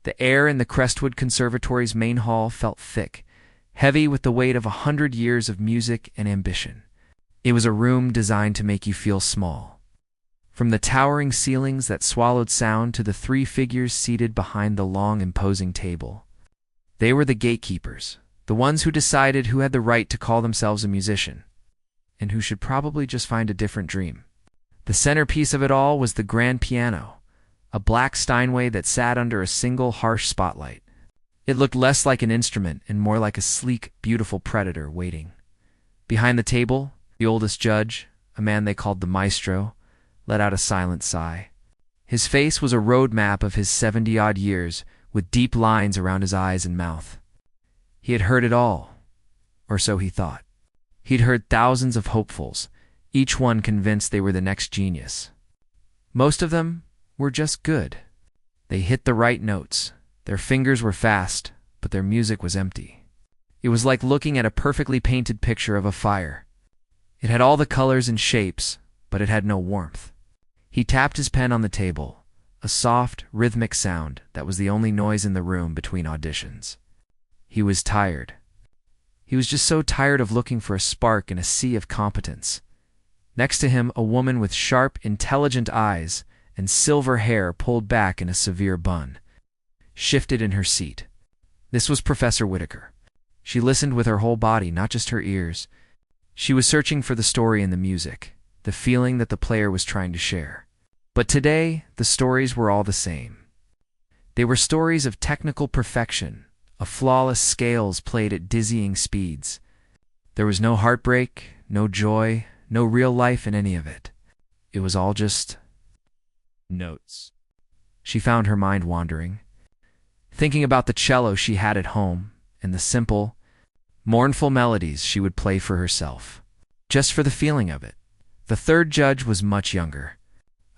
The air in the Crestwood Conservatory's main hall felt thick, heavy with the weight of 100 years of music and ambition. It was a room designed to make you feel small. From the towering ceilings that swallowed sound to the three figures seated behind the long, imposing table. They were the gatekeepers, the ones who decided who had the right to call themselves a musician, and who should probably just find a different dream. The centerpiece of it all was the grand piano, a black Steinway that sat under a single harsh spotlight. It looked less like an instrument and more like a sleek, beautiful predator waiting. Behind the table, the oldest judge, a man they called the maestro, let out a silent sigh. His face was a road map of his 70-odd years, with deep lines around his eyes and mouth. He had heard it all, or so he thought. He'd heard thousands of hopefuls, each one convinced they were the next genius. Most of them were just good. They hit the right notes. Their fingers were fast, but their music was empty. It was like looking at a perfectly painted picture of a fire. It had all the colors and shapes, but it had no warmth. He tapped his pen on the table, a soft, rhythmic sound that was the only noise in the room between auditions. He was tired. He was just so tired of looking for a spark in a sea of competence. Next to him, a woman with sharp, intelligent eyes and silver hair pulled back in a severe bun, shifted in her seat. This was Professor Whitaker. She listened with her whole body, not just her ears. She was searching for the story in the music, the feeling that the player was trying to share. But today, the stories were all the same. They were stories of technical perfection, of flawless scales played at dizzying speeds. There was no heartbreak, no joy, no real life in any of it. It was all just notes. She found her mind wandering, thinking about the cello she had at home and the simple, mournful melodies she would play for herself, just for the feeling of it. The third judge was much younger,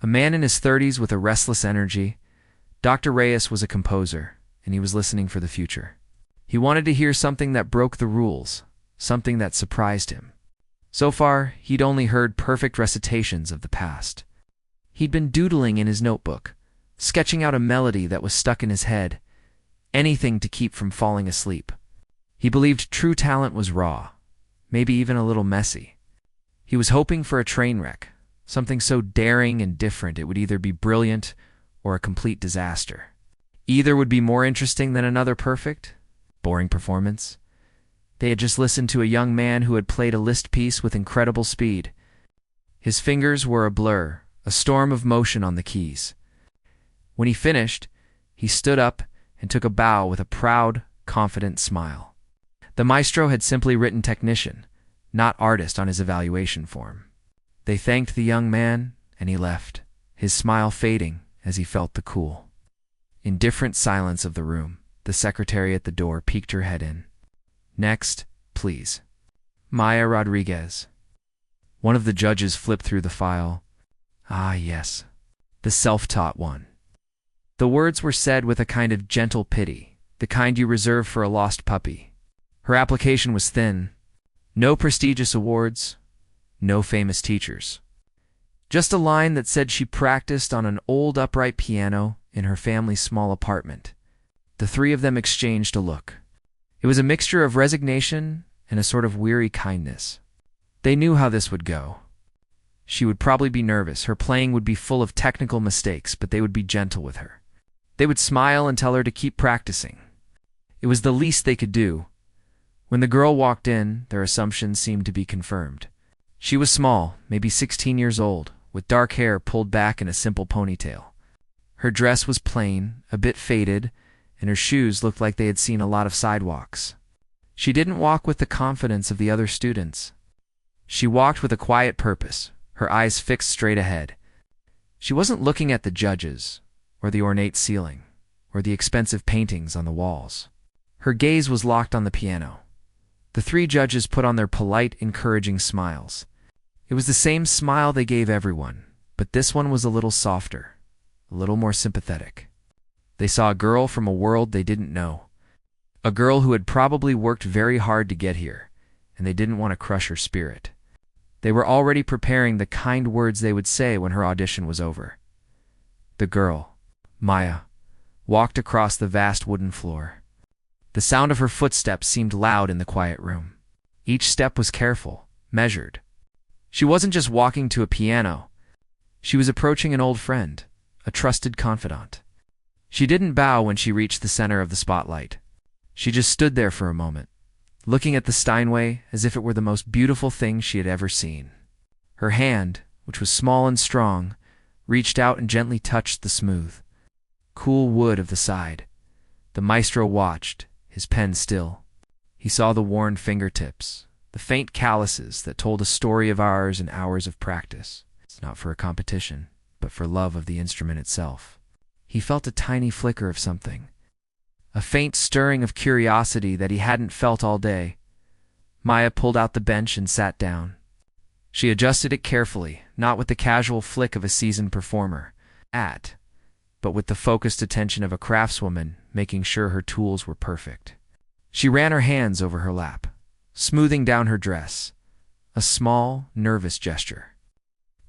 a man in his 30s with a restless energy. Dr. Reyes was a composer, and he was listening for the future. He wanted to hear something that broke the rules, something that surprised him. So far, he'd only heard perfect recitations of the past. He'd been doodling in his notebook, sketching out a melody that was stuck in his head, anything to keep from falling asleep. He believed true talent was raw, maybe even a little messy. He was hoping for a train wreck, something so daring and different it would either be brilliant or a complete disaster. Either would be more interesting than another perfect, boring performance. They had just listened to a young man who had played a Liszt piece with incredible speed. His fingers were a blur, a storm of motion on the keys. When he finished, he stood up and took a bow with a proud, confident smile. The maestro had simply written technician, not artist, on his evaluation form. They thanked the young man, and he left, his smile fading as he felt the cool, indifferent silence of the room. The secretary at the door peeked her head in. "Next, please. Maya Rodriguez." One of the judges flipped through the file. Ah, yes, the self-taught one. The words were said with a kind of gentle pity, the kind you reserve for a lost puppy. Her application was thin. No prestigious awards, no famous teachers. Just a line that said she practiced on an old upright piano in her family's small apartment. The three of them exchanged a look. It was a mixture of resignation and a sort of weary kindness. They knew how this would go. She would probably be nervous, her playing would be full of technical mistakes, but they would be gentle with her. They would smile and tell her to keep practicing. It was the least they could do. When the girl walked in, their assumptions seemed to be confirmed. She was small, maybe 16 years old, with dark hair pulled back in a simple ponytail. Her dress was plain, a bit faded, and her shoes looked like they had seen a lot of sidewalks. She didn't walk with the confidence of the other students. She walked with a quiet purpose, her eyes fixed straight ahead. She wasn't looking at the judges, or the ornate ceiling, or the expensive paintings on the walls. Her gaze was locked on the piano. The three judges put on their polite, encouraging smiles. It was the same smile they gave everyone, but this one was a little softer, a little more sympathetic. They saw a girl from a world they didn't know, a girl who had probably worked very hard to get here, and they didn't want to crush her spirit. They were already preparing the kind words they would say when her audition was over. The girl, Maya, walked across the vast wooden floor. The sound of her footsteps seemed loud in the quiet room. Each step was careful, measured. She wasn't just walking to a piano. She was approaching an old friend, a trusted confidant. She didn't bow when she reached the center of the spotlight. She just stood there for a moment, looking at the Steinway as if it were the most beautiful thing she had ever seen. Her hand, which was small and strong, reached out and gently touched the smooth, cool wood of the side. The maestro watched, his pen still. He saw the worn fingertips, the faint calluses that told a story of hours and hours of practice. It's not for a competition, but for love of the instrument itself. He felt a tiny flicker of something, a faint stirring of curiosity that he hadn't felt all day. Maya pulled out the bench and sat down. She adjusted it carefully, not with the casual flick of a seasoned performer, but with the focused attention of a craftswoman, making sure her tools were perfect. She ran her hands over her lap, smoothing down her dress, a small, nervous gesture.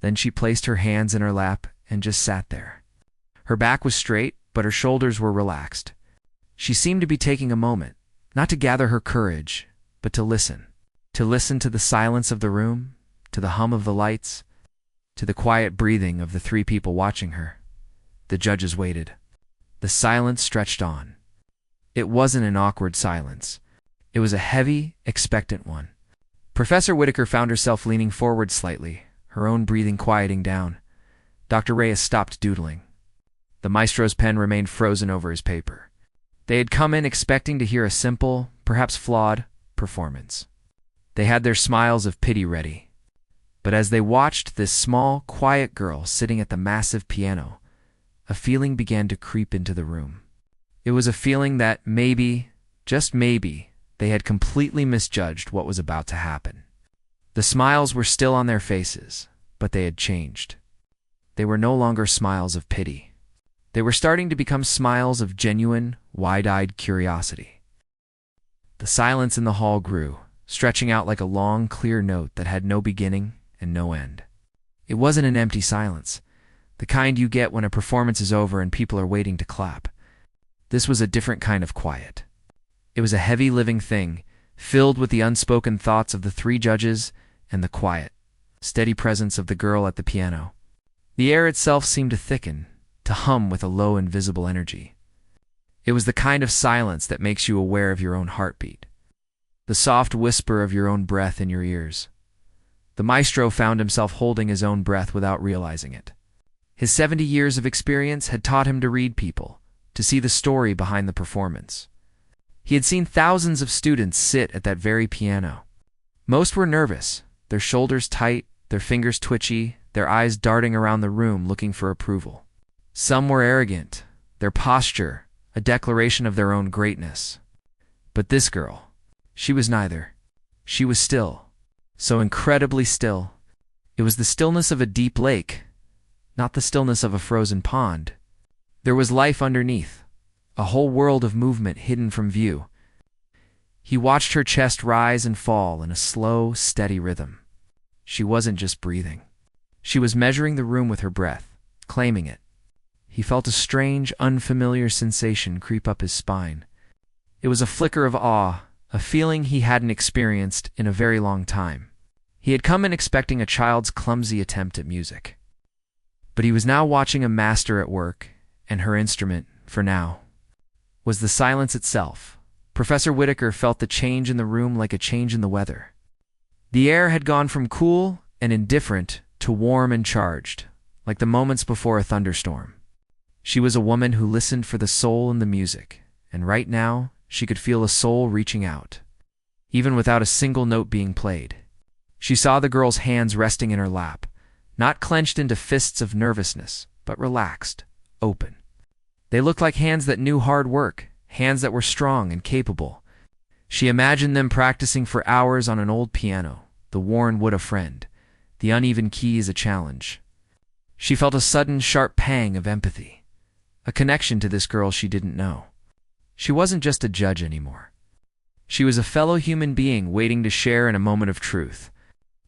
Then she placed her hands in her lap and just sat there. Her back was straight, but her shoulders were relaxed. She seemed to be taking a moment, not to gather her courage, but to listen to the silence of the room, to the hum of the lights, to the quiet breathing of the three people watching her. The judges waited. The silence stretched on. It wasn't an awkward silence. It was a heavy, expectant one. Professor Whitaker found herself leaning forward slightly, her own breathing quieting down. Dr. Reyes stopped doodling. The maestro's pen remained frozen over his paper. They had come in expecting to hear a simple, perhaps flawed, performance. They had their smiles of pity ready. But as they watched this small, quiet girl sitting at the massive piano, a feeling began to creep into the room. It was a feeling that maybe, just maybe, they had completely misjudged what was about to happen. The smiles were still on their faces, but they had changed. They were no longer smiles of pity. They were starting to become smiles of genuine, wide-eyed curiosity. The silence in the hall grew, stretching out like a long, clear note that had no beginning and no end. It wasn't an empty silence, the kind you get when a performance is over and people are waiting to clap. This was a different kind of quiet. It was a heavy living thing, filled with the unspoken thoughts of the three judges and the quiet, steady presence of the girl at the piano. The air itself seemed to thicken, to hum with a low, invisible energy. It was the kind of silence that makes you aware of your own heartbeat, the soft whisper of your own breath in your ears. The maestro found himself holding his own breath without realizing it. His 70 years of experience had taught him to read people, to see the story behind the performance. He had seen thousands of students sit at that very piano. Most were nervous, their shoulders tight, their fingers twitchy, their eyes darting around the room looking for approval. Some were arrogant, their posture a declaration of their own greatness. But this girl, she was neither. She was still, so incredibly still. It was the stillness of a deep lake, not the stillness of a frozen pond. There was life underneath, a whole world of movement hidden from view. He watched her chest rise and fall in a slow, steady rhythm. She wasn't just breathing. She was measuring the room with her breath, claiming it. He felt a strange, unfamiliar sensation creep up his spine. It was a flicker of awe, a feeling he hadn't experienced in a very long time. He had come in expecting a child's clumsy attempt at music. But he was now watching a master at work, and her instrument, for now, was the silence itself. Professor Whitaker felt the change in the room like a change in the weather. The air had gone from cool and indifferent to warm and charged, like the moments before a thunderstorm. She was a woman who listened for the soul in the music, and right now she could feel a soul reaching out, even without a single note being played. She saw the girl's hands resting in her lap, not clenched into fists of nervousness, but relaxed, open. They looked like hands that knew hard work, hands that were strong and capable. She imagined them practicing for hours on an old piano, the worn wood a friend, the uneven keys a challenge. She felt a sudden, sharp pang of empathy, a connection to this girl she didn't know. She wasn't just a judge anymore. She was a fellow human being waiting to share in a moment of truth.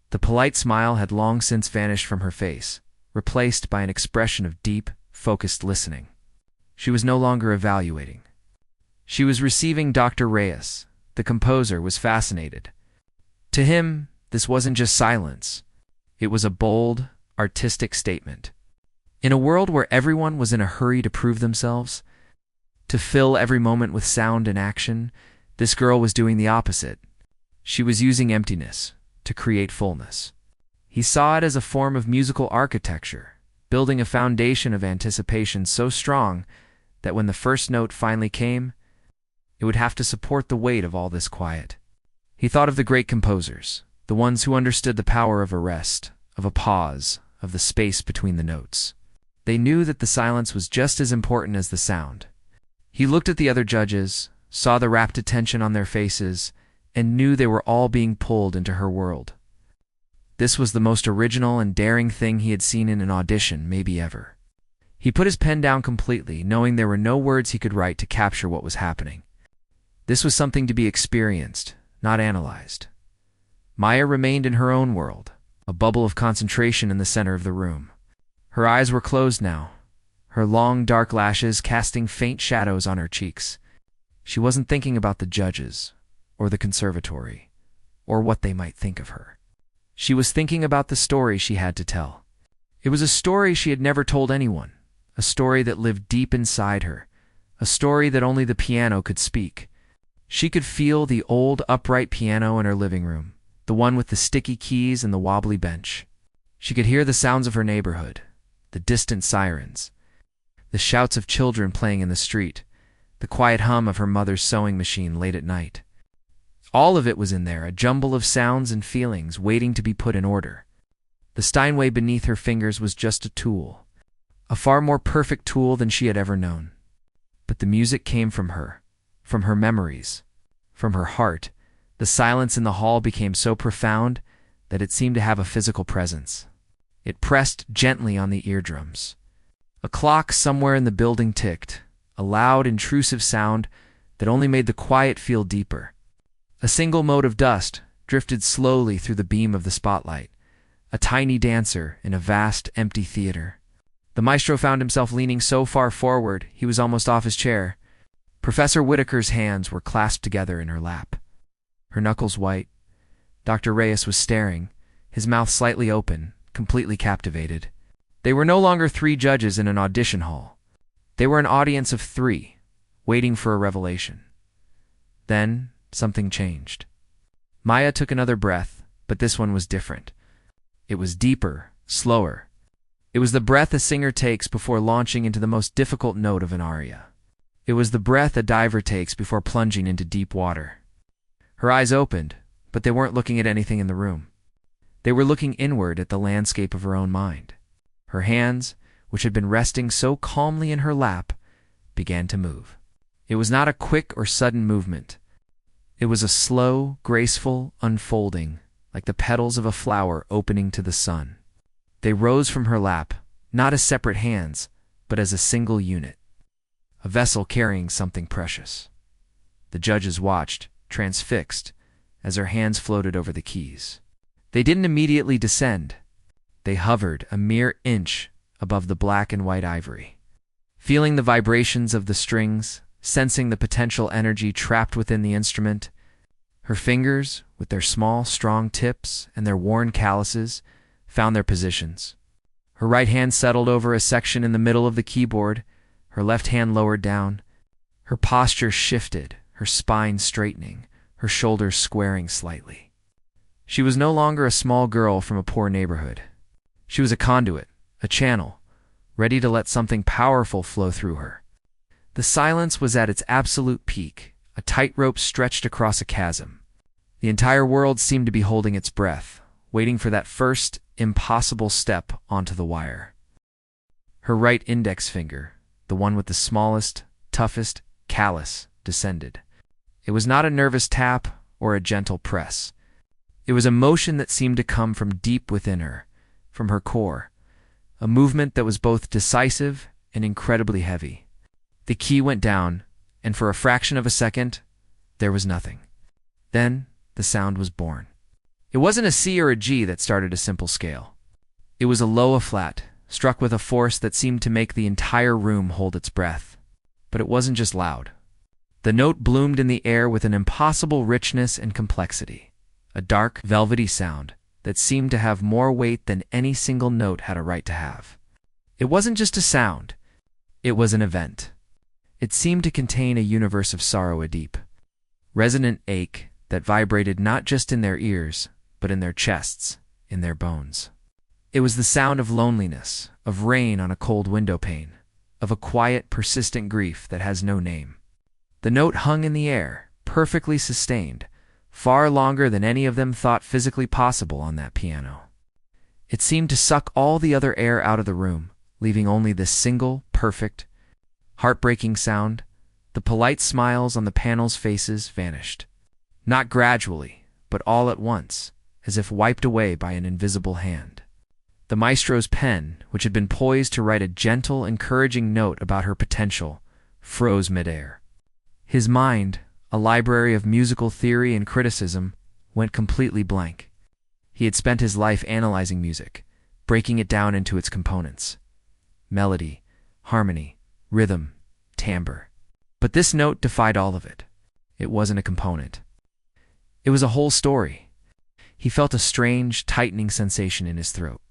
The polite smile had long since vanished from her face, replaced by an expression of deep, focused listening. She was no longer evaluating. She was receiving. Dr. Reyes, the composer, was fascinated. To him, this wasn't just silence. It was a bold, artistic statement. In a world where everyone was in a hurry to prove themselves, to fill every moment with sound and action, this girl was doing the opposite. She was using emptiness to create fullness. He saw it as a form of musical architecture, building a foundation of anticipation so strong that when the first note finally came, it would have to support the weight of all this quiet. He thought of the great composers, the ones who understood the power of a rest, of a pause, of the space between the notes. They knew that the silence was just as important as the sound. He looked at the other judges, saw the rapt attention on their faces, and knew they were all being pulled into her world. This was the most original and daring thing he had seen in an audition, maybe ever. He put his pen down completely, knowing there were no words he could write to capture what was happening. This was something to be experienced, not analyzed. Maya remained in her own world, a bubble of concentration in the center of the room. Her eyes were closed now, her long dark lashes casting faint shadows on her cheeks. She wasn't thinking about the judges, or the conservatory, or what they might think of her. She was thinking about the story she had to tell. It was a story she had never told anyone, a story that lived deep inside her, a story that only the piano could speak. She could feel the old upright piano in her living room, the one with the sticky keys and the wobbly bench. She could hear the sounds of her neighborhood, the distant sirens, the shouts of children playing in the street, the quiet hum of her mother's sewing machine late at night. All of it was in there, a jumble of sounds and feelings waiting to be put in order. The Steinway beneath her fingers was just a tool, a far more perfect tool than she had ever known. But the music came from her memories, from her heart. The silence in the hall became so profound that it seemed to have a physical presence. It pressed gently on the eardrums. A clock somewhere in the building ticked, a loud, intrusive sound that only made the quiet feel deeper. A single mote of dust drifted slowly through the beam of the spotlight, a tiny dancer in a vast, empty theater. The maestro found himself leaning so far forward he was almost off his chair. Professor Whitaker's hands were clasped together in her lap, her knuckles white. Dr. Reyes was staring, his mouth slightly open, completely captivated. They were no longer three judges in an audition hall. They were an audience of three, waiting for a revelation. Then something changed. Maya took another breath, but this one was different. It was deeper, slower. It was the breath a singer takes before launching into the most difficult note of an aria. It was the breath a diver takes before plunging into deep water. Her eyes opened, but they weren't looking at anything in the room. They were looking inward at the landscape of her own mind. Her hands, which had been resting so calmly in her lap, began to move. It was not a quick or sudden movement. It was a slow, graceful unfolding, like the petals of a flower opening to the sun. They rose from her lap, not as separate hands, but as a single unit, a vessel carrying something precious. The judges watched, transfixed, as her hands floated over the keys. They didn't immediately descend. They hovered a mere inch above the black and white ivory. Feeling the vibrations of the strings, sensing the potential energy trapped within the instrument, her fingers, with their small, strong tips and their worn calluses, found their positions. Her right hand settled over a section in the middle of the keyboard, her left hand lowered down. Her posture shifted, her spine straightening, her shoulders squaring slightly. She was no longer a small girl from a poor neighborhood. She was a conduit, a channel, ready to let something powerful flow through her. The silence was at its absolute peak, a tightrope stretched across a chasm. The entire world seemed to be holding its breath, waiting for that first, impossible step onto the wire. Her right index finger, the one with the smallest, toughest callus, descended. It was not a nervous tap or a gentle press. It was a motion that seemed to come from deep within her, from her core, a movement that was both decisive and incredibly heavy. The key went down, and for a fraction of a second, there was nothing. Then the sound was born. It wasn't a C or a G that started a simple scale. It was a low A flat, struck with a force that seemed to make the entire room hold its breath. But it wasn't just loud. The note bloomed in the air with an impossible richness and complexity, a dark, velvety sound that seemed to have more weight than any single note had a right to have. It wasn't just a sound, it was an event. It seemed to contain a universe of sorrow, a deep, resonant ache that vibrated not just in their ears, but in their chests, in their bones. It was the sound of loneliness, of rain on a cold window pane, of a quiet, persistent grief that has no name. The note hung in the air, perfectly sustained, far longer than any of them thought physically possible on that piano. It seemed to suck all the other air out of the room, leaving only this single, perfect, heartbreaking sound. The polite smiles on the panel's faces vanished. Not gradually, but all at once, as if wiped away by an invisible hand. The maestro's pen, which had been poised to write a gentle, encouraging note about her potential, froze midair. His mind, a library of musical theory and criticism, went completely blank. He had spent his life analyzing music, breaking it down into its components: melody, harmony, rhythm, timbre. But this note defied all of it. It wasn't a component. It was a whole story. He felt a strange, tightening sensation in his throat.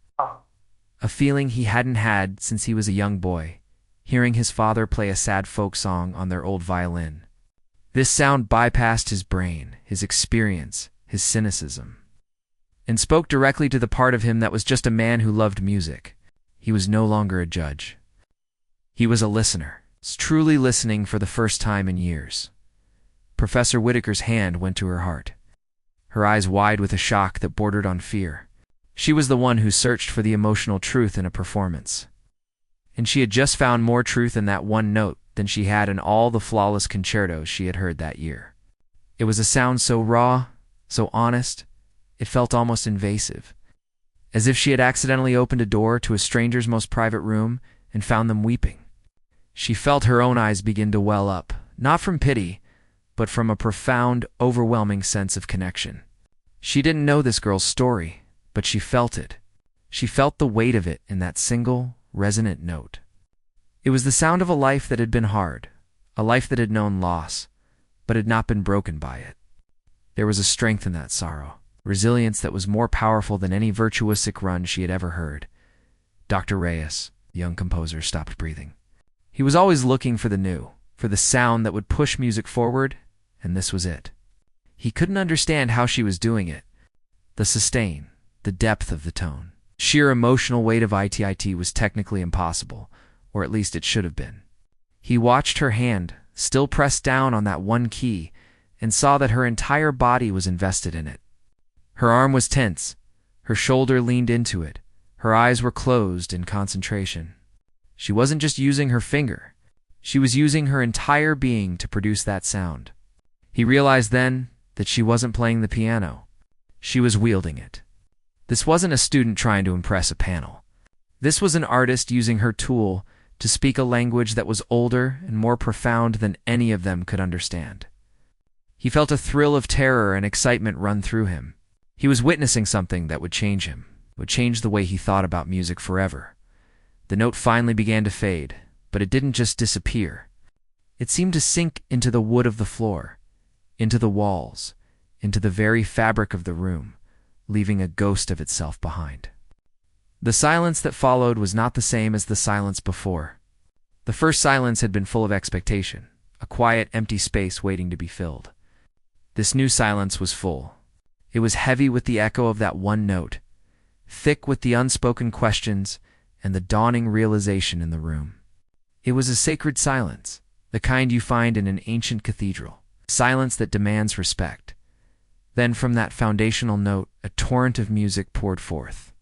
A feeling he hadn't had since he was a young boy, hearing his father play a sad folk song on their old violin. This sound bypassed his brain, his experience, his cynicism, and spoke directly to the part of him that was just a man who loved music. He was no longer a judge. He was a listener, truly listening for the first time in years. Professor Whitaker's hand went to her heart, her eyes wide with a shock that bordered on fear. She was the one who searched for the emotional truth in a performance. And she had just found more truth in that one note than she had in all the flawless concertos she had heard that year. It was a sound so raw, so honest, it felt almost invasive, as if she had accidentally opened a door to a stranger's most private room and found them weeping. She felt her own eyes begin to well up, not from pity, but from a profound, overwhelming sense of connection. She didn't know this girl's story, but she felt it. She felt the weight of it in that single, resonant note. It was the sound of a life that had been hard, a life that had known loss, but had not been broken by it. There was a strength in that sorrow, resilience that was more powerful than any virtuosic run she had ever heard. Dr. Reyes, the young composer, stopped breathing. He was always looking for the new, for the sound that would push music forward, and this was it. He couldn't understand how she was doing it. The sustain, the depth of the tone, sheer emotional weight of it was technically impossible, or at least it should have been. He watched her hand, still pressed down on that one key, and saw that her entire body was invested in it. Her arm was tense, her shoulder leaned into it, her eyes were closed in concentration. She wasn't just using her finger, she was using her entire being to produce that sound. He realized then that she wasn't playing the piano, she was wielding it. This wasn't a student trying to impress a panel. This was an artist using her tool to speak a language that was older and more profound than any of them could understand. He felt a thrill of terror and excitement run through him. He was witnessing something that would change him, would change the way he thought about music forever. The note finally began to fade, but it didn't just disappear. It seemed to sink into the wood of the floor, into the walls, into the very fabric of the room, leaving a ghost of itself behind. The silence that followed was not the same as the silence before. The first silence had been full of expectation, a quiet, empty space waiting to be filled. This new silence was full. It was heavy with the echo of that one note, thick with the unspoken questions and the dawning realization in the room. It was a sacred silence, the kind you find in an ancient cathedral, silence that demands respect. Then from that foundational note, a torrent of music poured forth.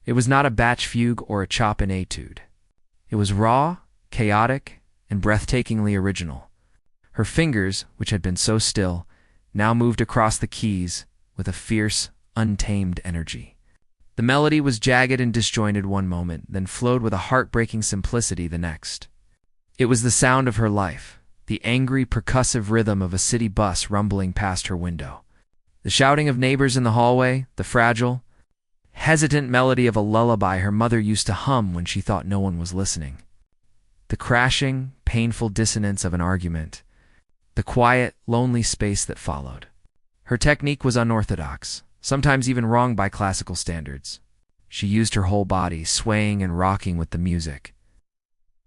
It was not a Bach fugue or a Chopin etude. It was raw, chaotic, and breathtakingly original. Her fingers, which had been so still, now moved across the keys with a fierce, untamed energy. The melody was jagged and disjointed one moment, then flowed with a heartbreaking simplicity the next. It was the sound of her life, the angry, percussive rhythm of a city bus rumbling past her window. The shouting of neighbors in the hallway, the fragile, hesitant melody of a lullaby her mother used to hum when she thought no one was listening. The crashing, painful dissonance of an argument, the quiet, lonely space that followed. Her technique was unorthodox, sometimes even wrong by classical standards. She used her whole body, swaying and rocking with the music,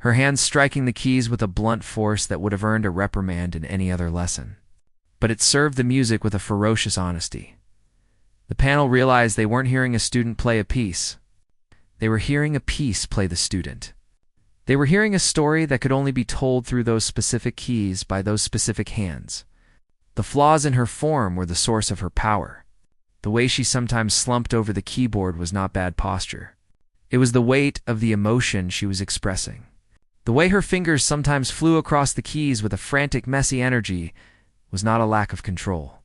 her hands striking the keys with a blunt force that would have earned a reprimand in any other lesson. But it served the music with a ferocious honesty. The panel realized they weren't hearing a student play a piece. They were hearing a piece play the student. They were hearing a story that could only be told through those specific keys by those specific hands. The flaws in her form were the source of her power. The way she sometimes slumped over the keyboard was not bad posture. It was the weight of the emotion she was expressing. The way her fingers sometimes flew across the keys with a frantic, messy energy was not a lack of control.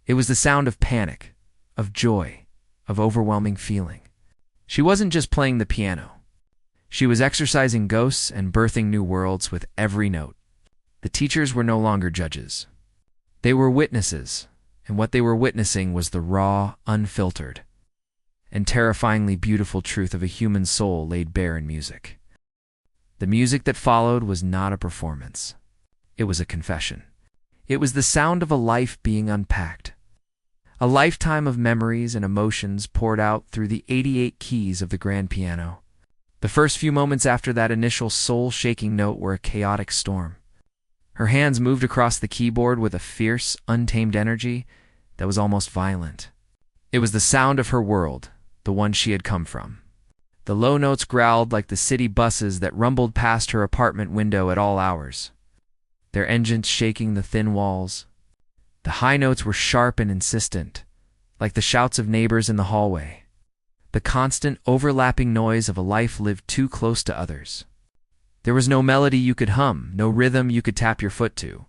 It was the sound of panic, of joy, of overwhelming feeling. She wasn't just playing the piano. She was exercising ghosts and birthing new worlds with every note. The teachers were no longer judges. They were witnesses, and what they were witnessing was the raw, unfiltered, and terrifyingly beautiful truth of a human soul laid bare in music. The music that followed was not a performance. It was a confession. It was the sound of a life being unpacked. A lifetime of memories and emotions poured out through the 88 keys of the grand piano. The first few moments after that initial soul-shaking note were a chaotic storm. Her hands moved across the keyboard with a fierce, untamed energy that was almost violent. It was the sound of her world, the one she had come from. The low notes growled like the city buses that rumbled past her apartment window at all hours, their engines shaking the thin walls. The high notes were sharp and insistent, like the shouts of neighbors in the hallway, the constant overlapping noise of a life lived too close to others. There was no melody you could hum, no rhythm you could tap your foot to.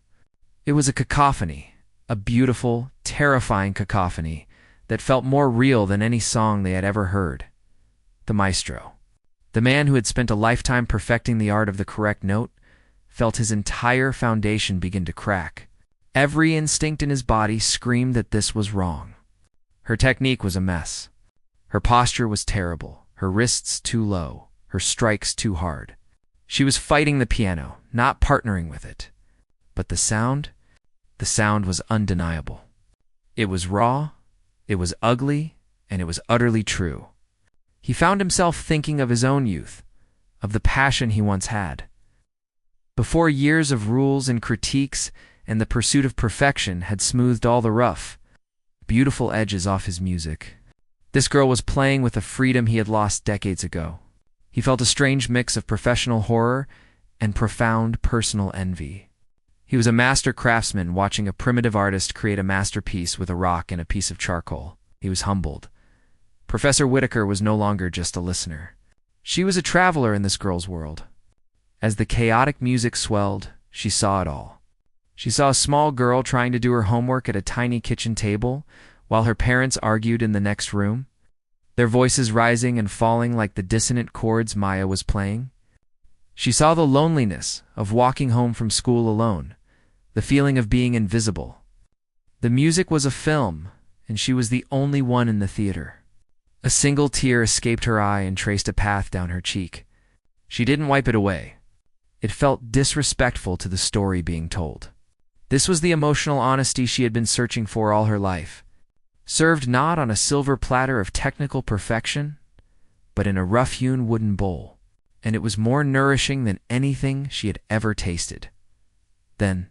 It was a cacophony, a beautiful, terrifying cacophony that felt more real than any song they had ever heard. The maestro, the man who had spent a lifetime perfecting the art of the correct note, felt his entire foundation begin to crack. Every instinct in his body screamed that this was wrong. Her technique was a mess. Her posture was terrible, her wrists too low, her strikes too hard. She was fighting the piano, not partnering with it. But the sound was undeniable. It was raw, it was ugly, and it was utterly true. He found himself thinking of his own youth, of the passion he once had. Before years of rules and critiques and the pursuit of perfection had smoothed all the rough, beautiful edges off his music, this girl was playing with a freedom he had lost decades ago. He felt a strange mix of professional horror and profound personal envy. He was a master craftsman watching a primitive artist create a masterpiece with a rock and a piece of charcoal. He was humbled. Professor Whitaker was no longer just a listener. She was a traveler in this girl's world. As the chaotic music swelled, she saw it all. She saw a small girl trying to do her homework at a tiny kitchen table while her parents argued in the next room, their voices rising and falling like the dissonant chords Maya was playing. She saw the loneliness of walking home from school alone, the feeling of being invisible. The music was a film, and she was the only one in the theater. A single tear escaped her eye and traced a path down her cheek. She didn't wipe it away. It felt disrespectful to the story being told. This was the emotional honesty she had been searching for all her life, served not on a silver platter of technical perfection, but in a rough-hewn wooden bowl, and it was more nourishing than anything she had ever tasted. Then,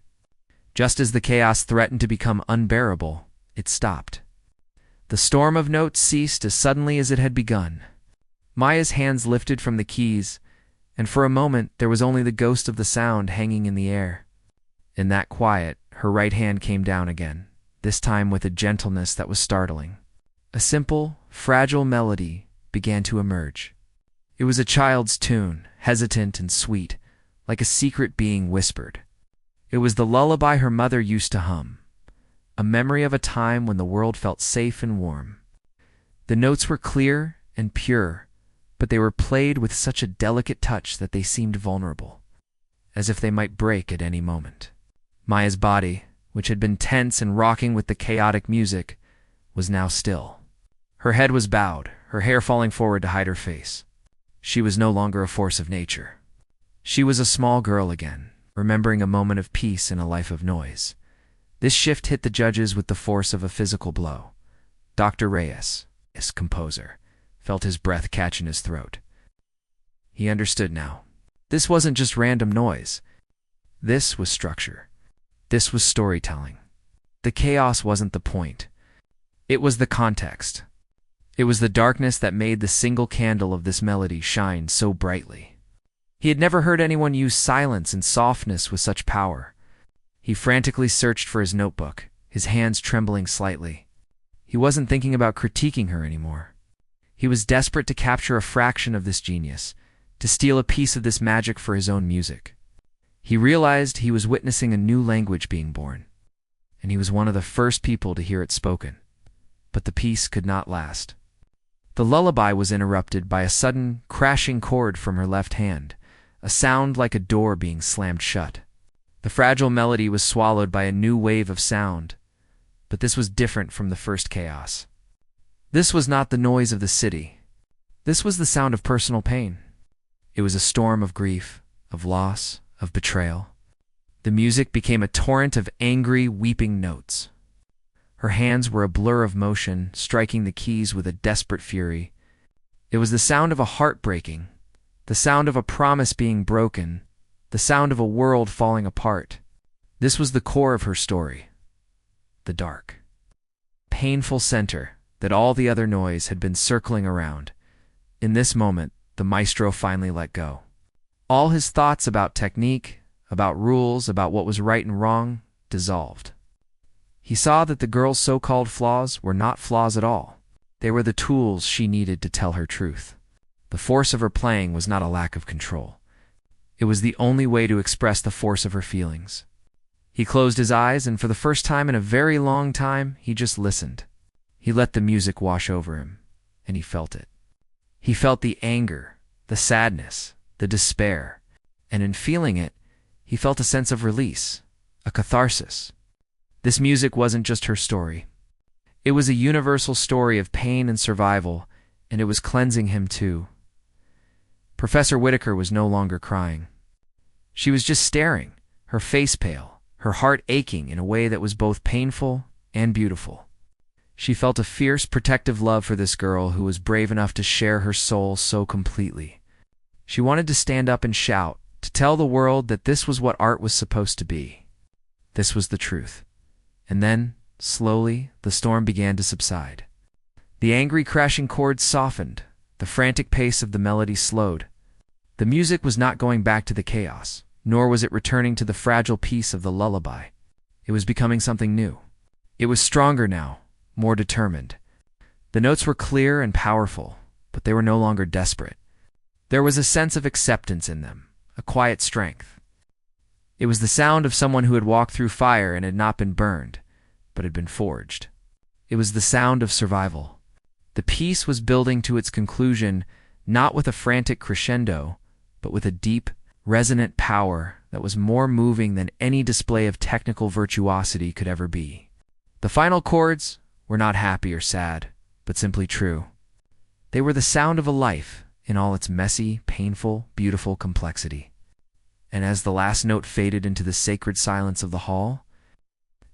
just as the chaos threatened to become unbearable, it stopped. The storm of notes ceased as suddenly as it had begun. Maya's hands lifted from the keys, and for a moment there was only the ghost of the sound hanging in the air. In that quiet, her right hand came down again, this time with a gentleness that was startling. A simple, fragile melody began to emerge. It was a child's tune, hesitant and sweet, like a secret being whispered. It was the lullaby her mother used to hum, a memory of a time when the world felt safe and warm. The notes were clear and pure, but they were played with such a delicate touch that they seemed vulnerable, as if they might break at any moment. Maya's body, which had been tense and rocking with the chaotic music, was now still. Her head was bowed, her hair falling forward to hide her face. She was no longer a force of nature. She was a small girl again, remembering a moment of peace in a life of noise. This shift hit the judges with the force of a physical blow. Dr. Reyes, his composer, felt his breath catch in his throat. He understood now. This wasn't just random noise. This was structure. This was storytelling. The chaos wasn't the point. It was the context. It was the darkness that made the single candle of this melody shine so brightly. He had never heard anyone use silence and softness with such power. He frantically searched for his notebook, his hands trembling slightly. He wasn't thinking about critiquing her anymore. He was desperate to capture a fraction of this genius, to steal a piece of this magic for his own music. He realized he was witnessing a new language being born, and he was one of the first people to hear it spoken. But the piece could not last. The lullaby was interrupted by a sudden, crashing chord from her left hand, a sound like a door being slammed shut. The fragile melody was swallowed by a new wave of sound, but this was different from the first chaos. This was not the noise of the city. This was the sound of personal pain. It was a storm of grief, of loss, of betrayal. The music became a torrent of angry, weeping notes. Her hands were a blur of motion, striking the keys with a desperate fury. It was the sound of a heart breaking, the sound of a promise being broken, the sound of a world falling apart. This was the core of her story. The dark, painful center that all the other noise had been circling around. In this moment, the maestro finally let go. All his thoughts about technique, about rules, about what was right and wrong, dissolved. He saw that the girl's so-called flaws were not flaws at all. They were the tools she needed to tell her truth. The force of her playing was not a lack of control. It was the only way to express the force of her feelings. He closed his eyes, and for the first time in a very long time, he just listened. He let the music wash over him, and he felt it. He felt the anger, the sadness, the despair, and in feeling it, he felt a sense of release, a catharsis. This music wasn't just her story. It was a universal story of pain and survival, and it was cleansing him too. Professor Whitaker was no longer crying. She was just staring, her face pale, her heart aching in a way that was both painful and beautiful. She felt a fierce, protective love for this girl who was brave enough to share her soul so completely. She wanted to stand up and shout, to tell the world that this was what art was supposed to be. This was the truth. And then, slowly, the storm began to subside. The angry, crashing chords softened. The frantic pace of the melody slowed. The music was not going back to the chaos, nor was it returning to the fragile peace of the lullaby. It was becoming something new. It was stronger now, more determined. The notes were clear and powerful, but they were no longer desperate. There was a sense of acceptance in them, a quiet strength. It was the sound of someone who had walked through fire and had not been burned, but had been forged. It was the sound of survival. The piece was building to its conclusion, not with a frantic crescendo, but with a deep, resonant power that was more moving than any display of technical virtuosity could ever be. The final chords were not happy or sad, but simply true. They were the sound of a life in all its messy, painful, beautiful complexity. And as the last note faded into the sacred silence of the hall,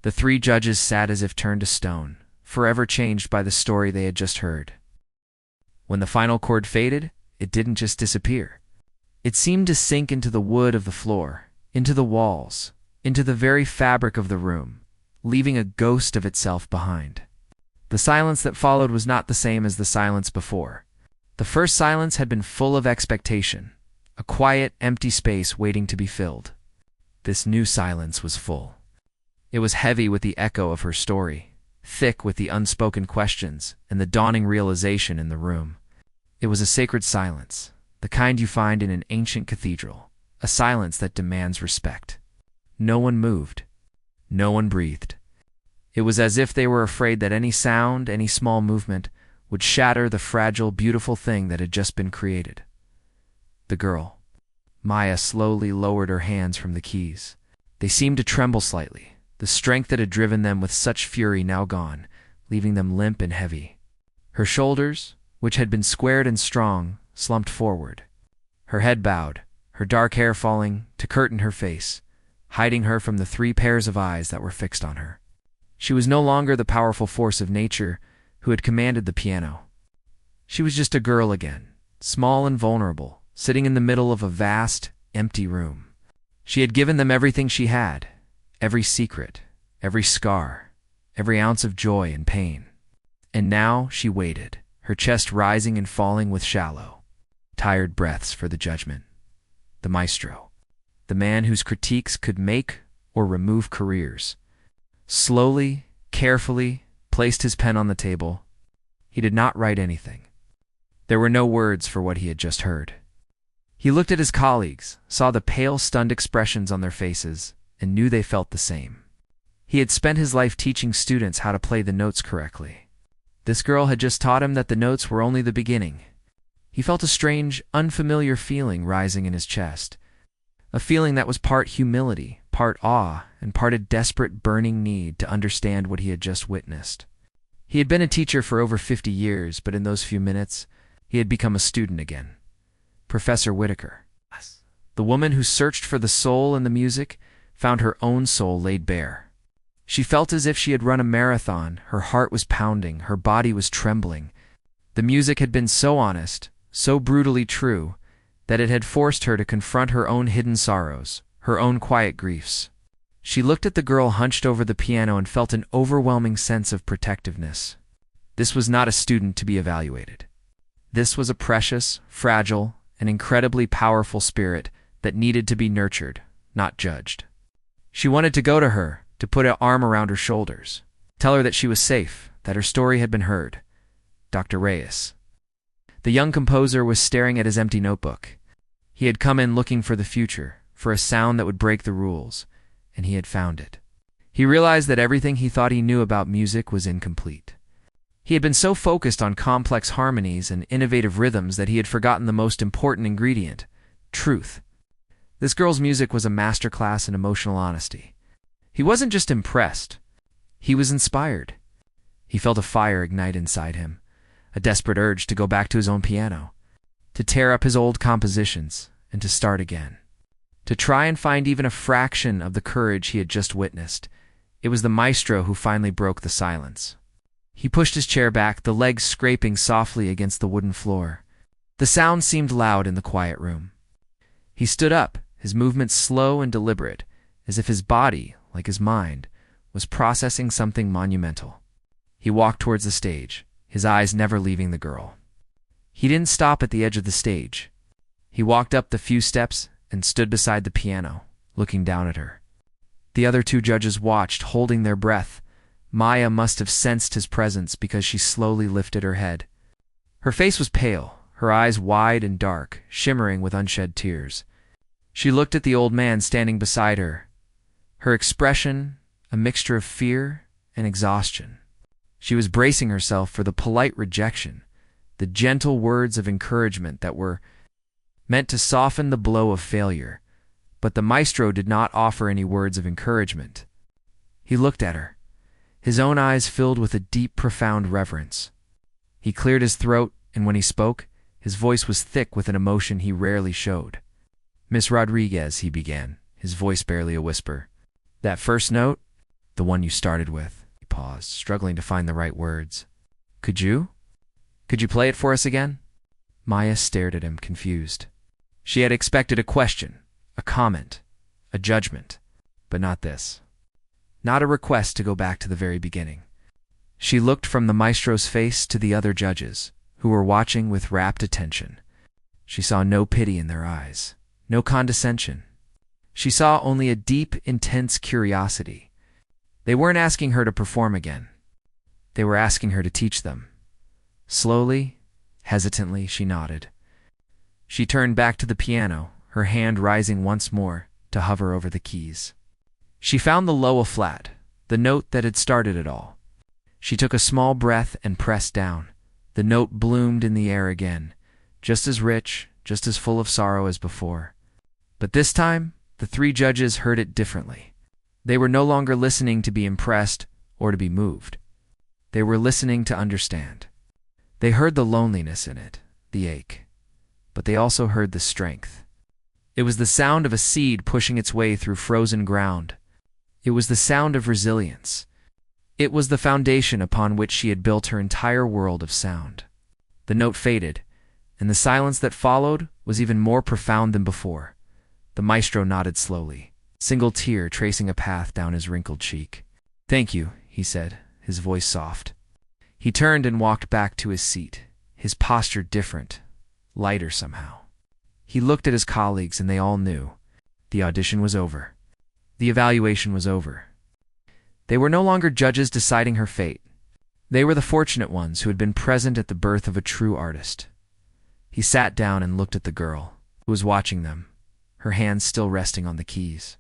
the three judges sat as if turned to stone, forever changed by the story they had just heard. When the final chord faded, it didn't just disappear. It seemed to sink into the wood of the floor, into the walls, into the very fabric of the room, leaving a ghost of itself behind. The silence that followed was not the same as the silence before. The first silence had been full of expectation, a quiet, empty space waiting to be filled. This new silence was full. It was heavy with the echo of her story, thick with the unspoken questions and the dawning realization in the room. It was a sacred silence, the kind you find in an ancient cathedral, a silence that demands respect. No one moved. No one breathed. It was as if they were afraid that any sound, any small movement, would shatter the fragile, beautiful thing that had just been created. The girl, Maya, slowly lowered her hands from the keys. They seemed to tremble slightly, the strength that had driven them with such fury now gone, leaving them limp and heavy. Her shoulders, which had been squared and strong, slumped forward. Her head bowed, her dark hair falling to curtain her face, hiding her from the 3 pairs of eyes that were fixed on her. She was no longer the powerful force of nature who had commanded the piano. She was just a girl again, small and vulnerable, sitting in the middle of a vast, empty room. She had given them everything she had, every secret, every scar, every ounce of joy and pain. And now she waited, her chest rising and falling with shallow, tired breaths for the judgment. The maestro, the man whose critiques could make or remove careers, slowly, carefully placed his pen on the table. He did not write anything. There were no words for what he had just heard. He looked at his colleagues, saw the pale, stunned expressions on their faces, and knew they felt the same. He had spent his life teaching students how to play the notes correctly. This girl had just taught him that the notes were only the beginning. He felt a strange, unfamiliar feeling rising in his chest, a feeling that was part humility, part awe, and part a desperate, burning need to understand what he had just witnessed. He had been a teacher for over 50 years, but in those few minutes, he had become a student again. Professor Whitaker, the woman who searched for the soul in the music, found her own soul laid bare. She felt as if she had run a marathon. Her heart was pounding, her body was trembling. The music had been so honest, so brutally true, that it had forced her to confront her own hidden sorrows, her own quiet griefs. She looked at the girl hunched over the piano and felt an overwhelming sense of protectiveness. This was not a student to be evaluated. This was a precious, fragile, and incredibly powerful spirit that needed to be nurtured, not judged. She wanted to go to her, to put an arm around her shoulders, tell her that she was safe, that her story had been heard. Dr. Reyes. The young composer was staring at his empty notebook. He had come in looking for the future, for a sound that would break the rules, and he had found it. He realized that everything he thought he knew about music was incomplete. He had been so focused on complex harmonies and innovative rhythms that he had forgotten the most important ingredient: truth. This girl's music was a masterclass in emotional honesty. He wasn't just impressed. He was inspired. He felt a fire ignite inside him, a desperate urge to go back to his own piano, to tear up his old compositions, and to start again. To try and find even a fraction of the courage he had just witnessed. It was the maestro who finally broke the silence. He pushed his chair back, the legs scraping softly against the wooden floor. The sound seemed loud in the quiet room. He stood up, his movements slow and deliberate, as if his body, like his mind, was processing something monumental. He walked towards the stage, his eyes never leaving the girl. He didn't stop at the edge of the stage. He walked up the few steps and stood beside the piano, looking down at her. The other 2 judges watched, holding their breath. Maya must have sensed his presence because she slowly lifted her head. Her face was pale, her eyes wide and dark, shimmering with unshed tears. She looked at the old man standing beside her, her expression a mixture of fear and exhaustion. She was bracing herself for the polite rejection, the gentle words of encouragement that were meant to soften the blow of failure. But the maestro did not offer any words of encouragement. He looked at her, his own eyes filled with a deep, profound reverence. He cleared his throat, and when he spoke, his voice was thick with an emotion he rarely showed. "Miss Rodriguez," he began, his voice barely a whisper. "That first note, the one you started with." He paused, struggling to find the right words. Could you play it for us again?" Maya stared at him, confused. She had expected a question, a comment, a judgment, but not this. Not a request to go back to the very beginning. She looked from the maestro's face to the other judges, who were watching with rapt attention. She saw no pity in their eyes, no condescension. She saw only a deep, intense curiosity. They weren't asking her to perform again. They were asking her to teach them. Slowly, hesitantly, she nodded. She turned back to the piano, her hand rising once more to hover over the keys. She found the low A flat, the note that had started it all. She took a small breath and pressed down. The note bloomed in the air again, just as rich, just as full of sorrow as before. But this time, the 3 judges heard it differently. They were no longer listening to be impressed or to be moved. They were listening to understand. They heard the loneliness in it, the ache, but they also heard the strength. It was the sound of a seed pushing its way through frozen ground. It was the sound of resilience. It was the foundation upon which she had built her entire world of sound. The note faded, and the silence that followed was even more profound than before. The maestro nodded slowly, a single tear tracing a path down his wrinkled cheek. "Thank you," he said, his voice soft. He turned and walked back to his seat, his posture different, lighter somehow. He looked at his colleagues, and they all knew. The audition was over. The evaluation was over. They were no longer judges deciding her fate. They were the fortunate ones who had been present at the birth of a true artist. He sat down and looked at the girl, who was watching them, her hands still resting on the keys.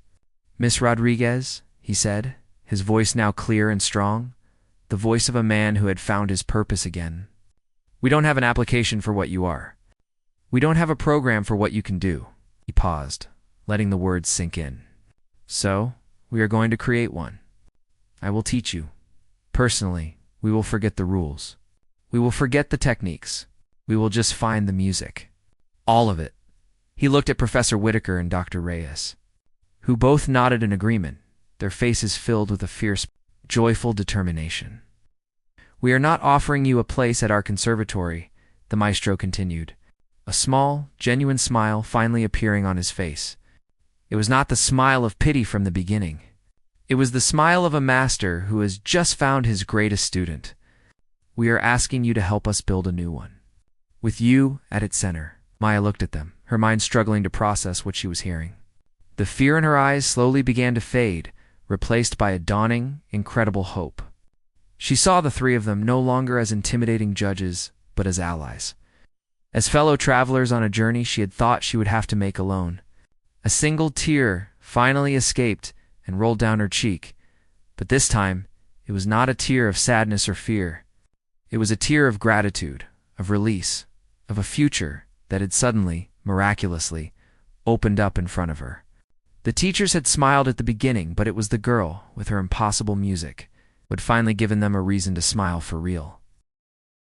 "Miss Rodriguez," he said, his voice now clear and strong, the voice of a man who had found his purpose again. "We don't have an application for what you are. We don't have a program for what you can do." He paused, letting the words sink in. "So, we are going to create one. I will teach you. Personally, we will forget the rules. We will forget the techniques. We will just find the music. All of it." He looked at Professor Whitaker and Dr. Reyes, who both nodded in agreement, their faces filled with a fierce, joyful determination. "We are not offering you a place at our conservatory," the maestro continued, a small, genuine smile finally appearing on his face. It was not the smile of pity from the beginning. It was the smile of a master who has just found his greatest student. "We are asking you to help us build a new one, with you at its center." Maya looked at them, her mind struggling to process what she was hearing. The fear in her eyes slowly began to fade, replaced by a dawning, incredible hope. She saw the three of them no longer as intimidating judges, but as allies. As fellow travelers on a journey she had thought she would have to make alone. A single tear finally escaped and rolled down her cheek, but this time it was not a tear of sadness or fear. It was a tear of gratitude, of release, of a future that had suddenly, miraculously, opened up in front of her. The teachers had smiled at the beginning, but it was the girl, with her impossible music, who had finally given them a reason to smile for real.